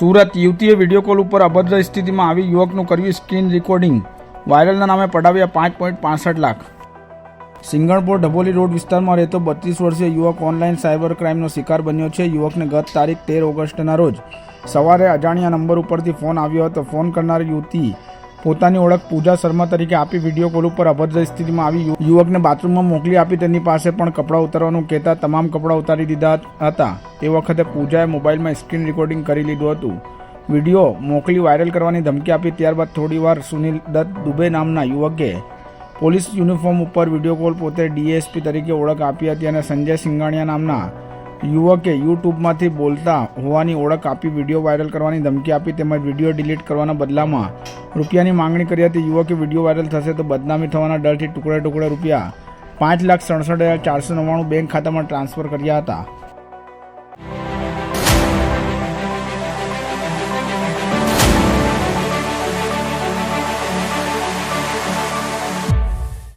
સુરત યુવતીએ video call ઉપર અભદ્ર સ્થિતિમાં આવી યુવકનું કર્યું સ્ક્રીન રેકોર્ડિંગ, વાયરલના નામે પડાવ્યા 5.65 લાખ. સિંગણપોર ઢબોલી રોડ વિસ્તારમાં રહેતો 32 વર્ષીય યુવક ઓનલાઈન સાયબર ક્રાઇમનો શિકાર બન્યો છે. યુવકને ગત તારીખ 13 ઓગસ્ટના રોજ સવારે અજાણ્યા નંબર ઉપરથી ફોન આવ્યો હતો. ફોન કરનાર યુવતી પોતાની ઓળખ પૂજા શર્મા તરીકે આપી વિડીયો કોલ ઉપર અભદ્ર સ્થિતિમાં આવી યુવકને બાથરૂમમાં મોકલી આપી તેની પાસે પણ કપડાં ઉતારવાનું કહેતા તમામ કપડાં ઉતારી દીધા હતા. તે વખતે પૂજાએ મોબાઈલમાં સ્ક્રીન રેકોર્ડિંગ કરી લીધું હતું. વિડીયો મોકલી વાયરલ કરવાની ધમકી આપી. ત્યારબાદ થોડીવાર સુનિલ દત્ત દુબે નામના યુવકે પોલીસ યુનિફોર્મ ઉપર વિડીયો કોલ પોતે ડીએસપી તરીકે ઓળખ આપી હતી અને સંજય સિંઘાણિયા નામના યુવકે યુટ્યુબમાંથી બોલતા હોવાની ઓળખ આપી વિડીયો વાયરલ કરવાની ધમકી આપી તેમજ વિડીયો ડિલીટ કરવાના બદલામાં રૂપિયાની માંગણી કરી હતી. યુવકે વિડીયો વાયરલ થશે તો બદનામી થવાના ડરથી ટુકડે ટુકડે રૂપિયા 5,67,499 બેંક ખાતામાં ટ્રાન્સફર કર્યા હતા.